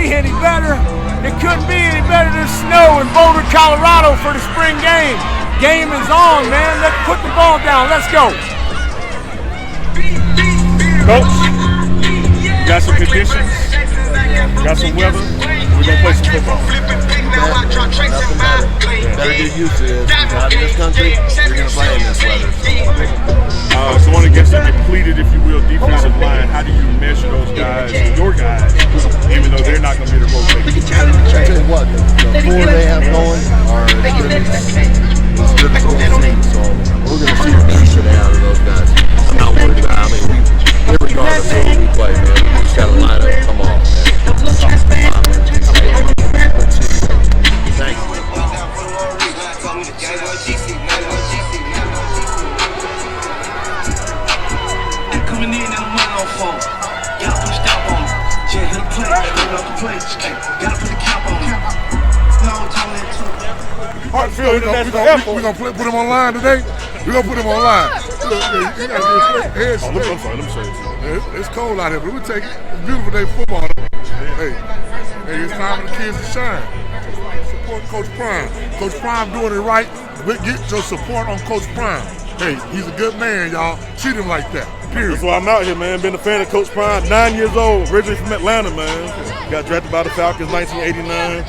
be any better. It couldn't be any better than snow in Boulder, Colorado for the spring game. Game is on, man. Let's put the ball down. Let's go. Coach, got some conditions, got some weather. We're going to play some football. Nothing better. Better get used to this. Out in this country, you're going to play in this weather. So going against a depleted, if you will, defensive line, how do you measure those guys, your guys, even though they're not going to be the rotation? I tell you what, the four they have going are as good as we'll see. So we're going to see the best today out of those guys. I'm not worried about it. I mean, irregardless of who we play, man, we just got to line up. Come on, man. Thank you. Coming in and I'm on phone. Y'all put a stop on it. Just hit a play, put up the play. Gotta put a cap on it. No, Tony, too. Hartfield, we're going to put him online today. We're going to put him online. Look, you got to get head straight. I'm sorry, let me say it. It's cold out here, but we'll take it. It's a beautiful day for football. Hey, it's time for the kids to shine. Support Coach Prime. Coach Prime doing it right. Get your support on Coach Prime. Hey, he's a good man, y'all. Treat him like that. Period. That's why I'm out here, man. Been a fan of Coach Prime. 9 years old, originally from Atlanta, man. Got drafted by the Falcons 1989.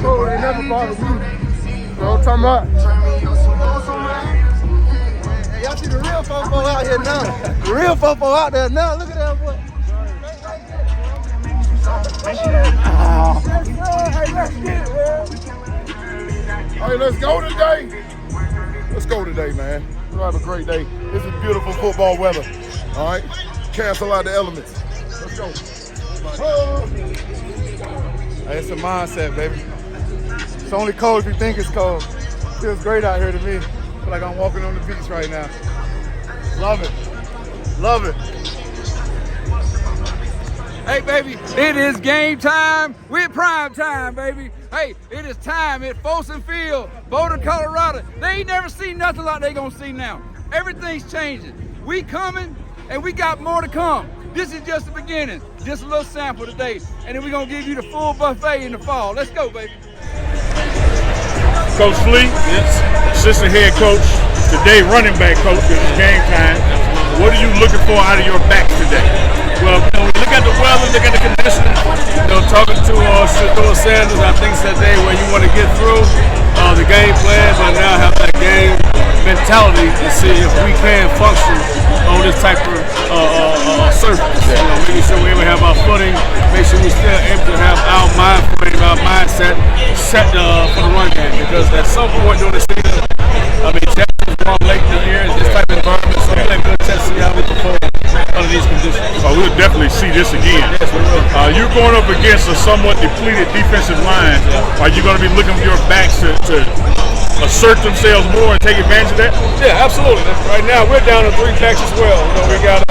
Oh, they never bothered me. You know what I'm talking about? Hey, y'all see the real fofo out here now. The real fofo out there now. Look at that boy. Hey, let's go today. Let's go today, man. We'll have a great day. This is beautiful football weather. All right? Cancel out the elements. Let's go. Hey, it's a mindset, baby. It's only cold if you think it's cold. Feels great out here to me. I feel like I'm walking on the beach right now. Love it. Love it. Hey, baby, it is game time. We're prime time, baby. Hey, it is time at Folsom Field, Boulder, Colorado. They ain't never seen nothing like they gonna see now. Everything's changing. We coming, and we got more to come. This is just the beginning, just a little sample today, and then we're gonna give you the full buffet in the fall. Let's go, baby. Coach Lee, assistant head coach, today running back coach, because it's game time. What are you looking for out of your backs today? Well, look at the weather, look at the conditions. Talking to Shador Sanders, I think today where you want to get through the game plan, but now have that game mentality to see if we can function on this type of surface. Making sure we ever have our footing, make sure we still able to have our mind frame, our mindset set for the run game. Because at some point during the season, Jackson's gone late in the year in this type of environment, so we're going to test to see how we perform under these conditions. Oh, we'll definitely see this again. Yes, we will. You're going up against a somewhat depleted defensive line. Are you going to be looking for your backs to assert themselves more and take advantage of that? Yeah, absolutely. Right now, we're down to 3 backs as well. We got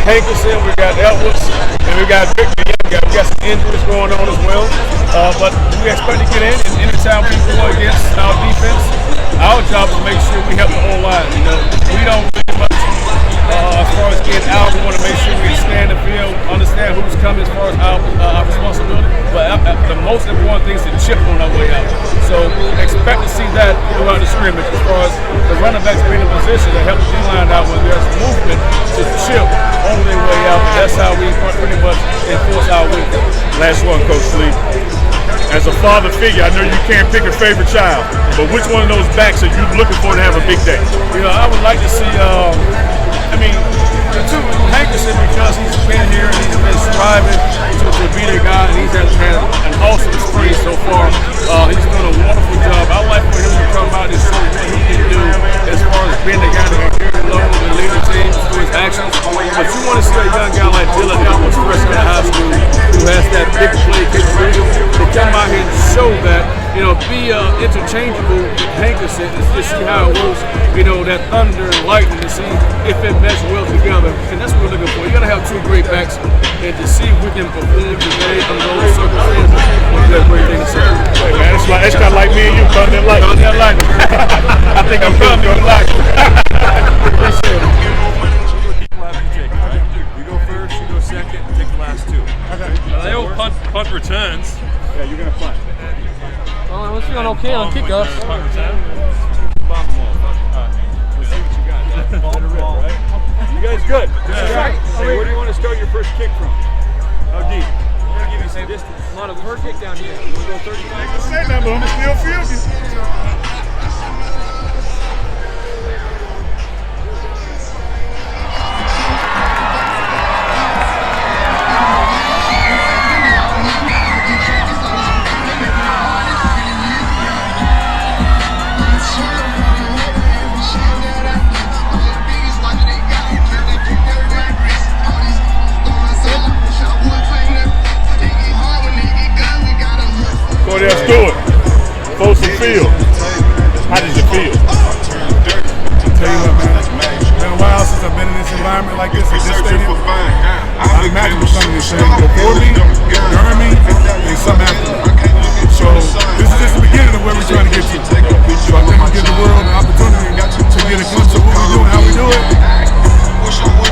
Hankerson, we got Edwards, and we got Victor Young. We got some injuries going on as well. But we expect to get in, and anytime we go against our defense, our job is to make sure we help the whole line. We don't really much as far as getting out. We want to make sure we stand the field, understand who's coming as far as our responsibility. But the most important thing is to chip on our way out. So expect to see that throughout the scrimmage as far as the running backs being in position to help the D-line out when there's movement to chip on their way out. That's how we pretty much enforce our win. Last one, Coach Lee. As a father figure, I know you can't pick a favorite child, but which one of those backs are you looking for to have a big day? I would like to see, the two, Hankerson, because he's been here and he's been striving to be the guy, and he's had an awesome spring so far. He's done a wonderful job. I'd like for him to come out and show what he can do as far as being the guy that can carry the load and lead the team through his actions. But you want to see a young guy like Dylan Edwards, freshman in high school, who has that big play capability to come out here and show that be interchangeable with Hankerson and just see how it works. That thunder and lightning to see if it meshes well together. And that's what we're looking for. You got to have two great backs, and to see if we can perform today under those circumstances is a great thing to say. Hey man, it's kind of like me and you, thunder and lightning. Thunder and lightning. I think I'm thunder and lightning. Appreciate it. You go first, you go second, take the last two. They all punt returns. Yeah, you're gonna punt. Well, we're feeling okay on kickoff. Punt return. Bomb them all. We'll see what you got. Ball, right? You guys good? Right. Hey, where do you want to start your first kick from? How deep? I'm gonna give you some distance. A lot of her kick down here. You want to go 35? I can say that, but I'm still feel you. Let's do it. Folsom Field. How did you feel? I'll tell you what, man. It's been a while since I've been in this environment like this at this stadium. I imagine some of this thing before me, during me, and some after me. So this is just the beginning of where we're trying to get to. So I think we give the world an opportunity to get a glimpse of what we do and how we do it.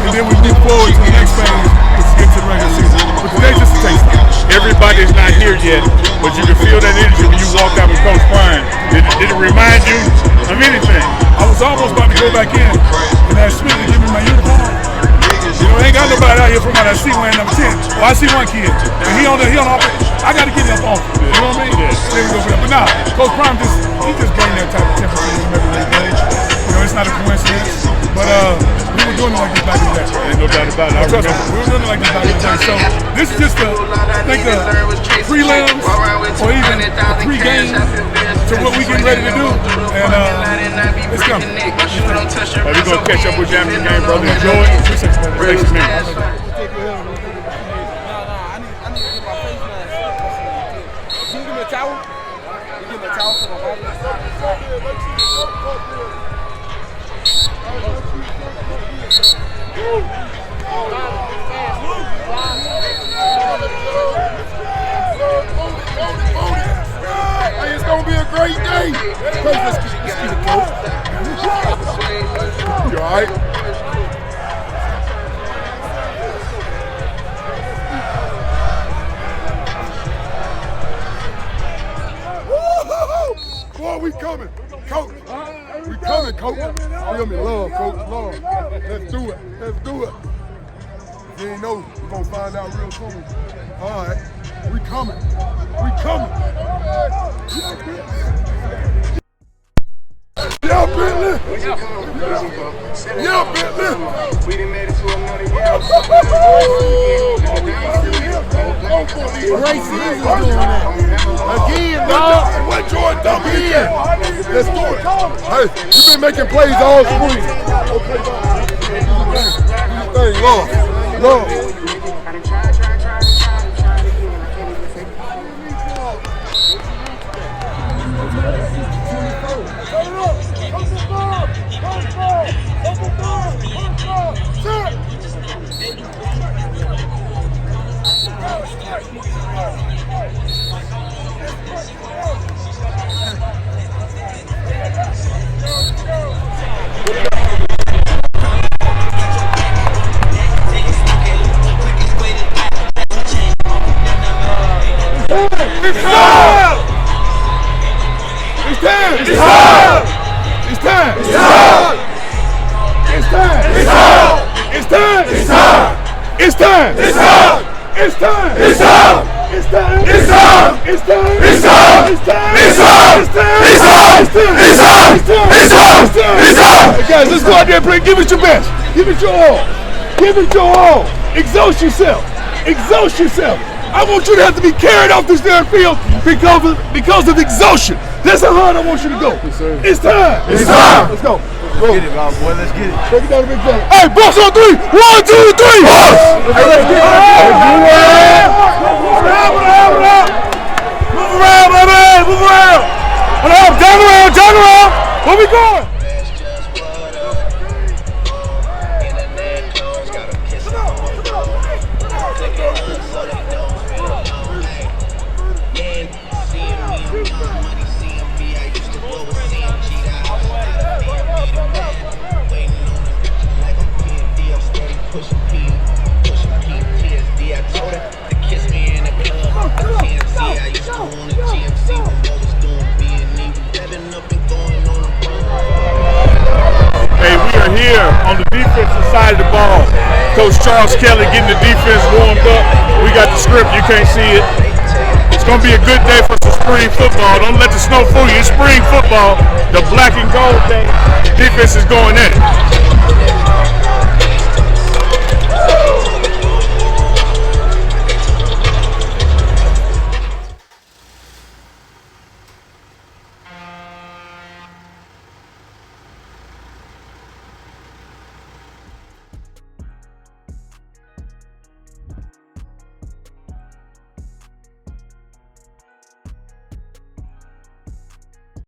And then we move forward to the next phase, which is get to the regular season. But today's just a taste. Everybody's not here yet, but you can feel that energy when you walked out with Coach Prime. Did it remind you of anything? I was almost about to go back in and ask Smith to give me my uniform. Ain't got nobody out here from out I see wearing number 10. Well, I see one kid, and he on offense. I got to get him off. You know what I mean? Yeah. There we go for that. But nah, Coach Prime just bring that type of temperature in every game. It's not a coincidence. But we were doing it like this back in the day. Ain't no doubt about it. I Trust me, remember. we were doing it like this back in the day. So this is just I think the prelims or even the pre-game to what we getting ready to do. And it's coming. We're going to catch up with you after the game, brother. Enjoy it. Thanks, man. It's gonna be a great day. Let's get it, coach. You all right? Boy, we coming, coach. We coming, coach. Feel me, love, coach, love. Let's do it. Let's do it. You ain't know, we're gonna find out real soon. All right, we coming. We coming. Yeah, Bentley. Yeah, Bentley. We done made it to another Great season doing that. Again, dog. What Jordan done again? Let's do it. Hey, you been making plays all spring. Hey, Lord. Guys, let's go out there and play. Give it your best. Give it your all. Give it your all. Exhaust yourself. Exhaust yourself. I want you to have to be carried off this damn field because of exhaustion. That's how hard I want you to go. Yes, it's time. It's time. Let's go. Let's get it, my boy. Let's get it. Take it down to big play. Hey, boss on three. 1, 2, 3. Boss. Hey, let's get it. Move around, baby. Move around. side of the ball. Coach Charles Kelly getting the defense warmed up. We got the script, you can't see it. It's going to be a good day for some spring football. Don't let the snow fool you. It's spring football. The black and gold thing. Defense is going in it.